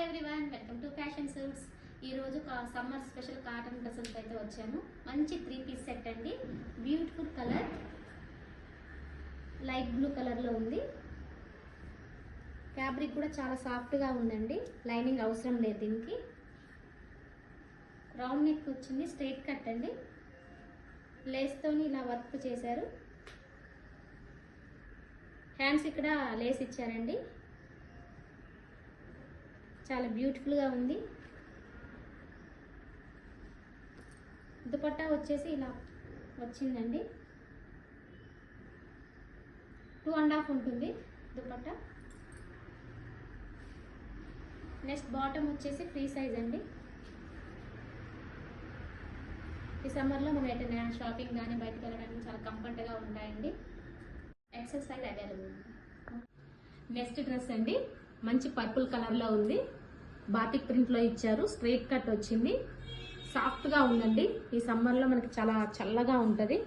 Everyone, welcome to fashion suits. ఈ రోజు summer special cotton dresses అయితే వచ్చాను. మంచి 3 పీస్ సెట్ అండి. బ్యూటిఫుల్ కలర్, లైట్ బ్లూ కలర్లో ఉంది. ఫ్యాబ్రిక్ కూడా చాలా సాఫ్ట్గా ఉందండి. లైనింగ్ అవసరం లేదు దీనికి. రౌండ్ నెక్ వచ్చింది, స్ట్రైట్ కట్ అండి. లేస్తోని ఇలా వర్క్ చేశారు. హ్యాండ్స్ ఇక్కడ లేస్ ఇచ్చారండి. చాలా బ్యూటిఫుల్గా ఉంది. దుపట్టా వచ్చేసి ఇలా వచ్చిందండి. 2.5 ఉంటుంది దుపట్టా. నెక్స్ట్ బాటమ్ వచ్చేసి ఫ్రీ సైజ్ అండి. ఈ సమ్మర్లో మనం ఎటైనా షాపింగ్ కానీ బయటకు వెళ్ళడానికి చాలా కంఫర్ట్గా ఉంటాయండి. XL size available. Next dress అండి, మంచి పర్పుల్ కలర్లో ఉంది. బాటిక్ ప్రింట్లో ఇచ్చారు. స్ట్రైట్ కట్ వచ్చింది. సాఫ్ట్గా ఉందండి. ఈ సమ్మర్లో మనకి చాలా చల్లగా ఉంటుంది.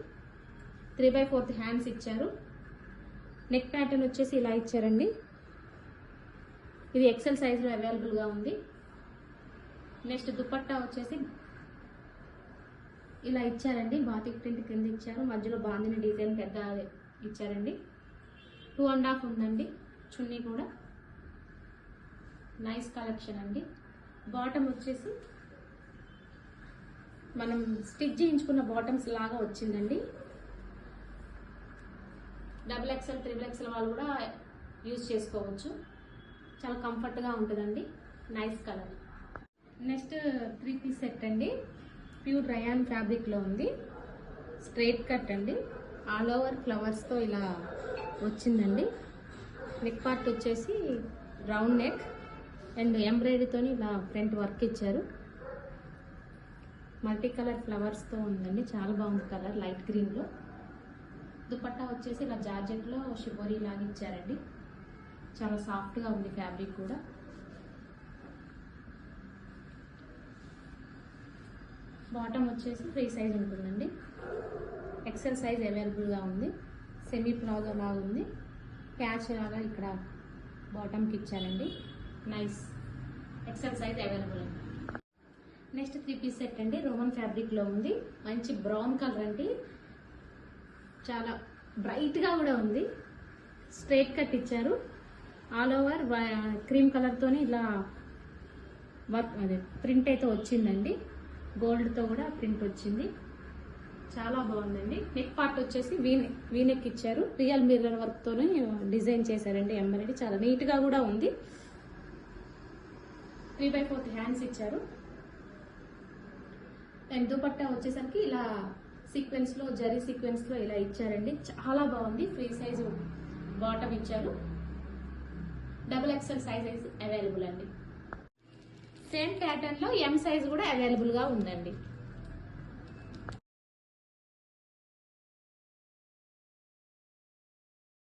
3/4 హ్యాండ్స్ ఇచ్చారు. నెక్ ప్యాటర్న్ వచ్చేసి ఇలా ఇచ్చారండి. ఇది ఎక్సెల్ సైజ్లో అవైలబుల్గా ఉంది. నెక్స్ట్ దుపట్టా వచ్చేసి ఇలా ఇచ్చారండి. బాటిక్ ప్రింట్ కింద ఇచ్చారు. మధ్యలో బాందిని డిజైన్ పెద్ద ఇచ్చారండి. 2.5 ఉందండి. చున్నీ కూడా నైస్ కలెక్షన్ అండి. బాటమ్ వచ్చేసి మనం స్టిచ్ చేయించుకున్న బాటమ్స్ లాగా వచ్చిందండి. XXL, XXL వాళ్ళు కూడా యూజ్ చేసుకోవచ్చు. చాలా కంఫర్ట్గా ఉంటుందండి. Nice colour. Next 3 piece set అండి. ప్యూర్ రయాన్ ఫ్యాబ్రిక్లో ఉంది. స్ట్రైట్ కట్ అండి. ఆల్ ఓవర్ ఫ్లవర్స్తో ఇలా వచ్చిందండి. నెక్ పార్ట్ వచ్చేసి రౌండ్ నెక్ అండ్ ఎంబ్రాయిడరీతో ఇలా ఫ్రంట్ వర్క్ ఇచ్చారు. మల్టీ కలర్ ఫ్లవర్స్తో ఉందండి. చాలా బాగుంది కలర్, లైట్ గ్రీన్లో. దుపట్టా వచ్చేసి ఇలా జార్జెట్లో షిబోరీ లాగా ఇచ్చారండి. చాలా సాఫ్ట్గా ఉంది ఫ్యాబ్రిక్ కూడా. బాటమ్ వచ్చేసి ఫ్రీ సైజ్ ఉంటుందండి. ఎక్సెల్ సైజ్ అవైలబుల్గా ఉంది. సెమీ ప్లాజో లాగా ఉంది. ప్యాచ్ లాగా ఇక్కడ బాటమ్కి ఇచ్చారండి. Nice. XL size available. Next 3 piece set అండి. రోమన్ ఫ్యాబ్రిక్లో ఉంది. మంచి బ్రౌన్ కలర్ అండి. చాలా బ్రైట్గా కూడా ఉంది. స్ట్రైట్ కట్ ఇచ్చారు. ఆల్ ఓవర్ క్రీమ్ కలర్తోని ఇలా వర్క్ అదే ప్రింట్ అయితే వచ్చిందండి. గోల్డ్తో కూడా ప్రింట్ వచ్చింది. చాలా బాగుందండి. నెక్ పార్ట్ వచ్చేసి వీనెక్ ఇచ్చారు. రియల్ మిర్రర్ వర్క్తోనే డిజైన్ చేశారండి. ఎంబ్రాయిడరీ చాలా నీట్గా కూడా ఉంది. 3/4 హ్యాండ్స్ ఇచ్చారు. అండ్ దుపట్టా వచ్చేసరికి ఇలా సీక్వెన్స్లో, జరీ సీక్వెన్స్లో ఇలా ఇచ్చారండి. చాలా బాగుంది. ఫ్రీ సైజు బాటమ్ ఇచ్చారు. XXL సైజ్ అవైలబుల్ అండి. సేమ్ ప్యాటర్న్లో M సైజ్ కూడా అవైలబుల్గా ఉందండి.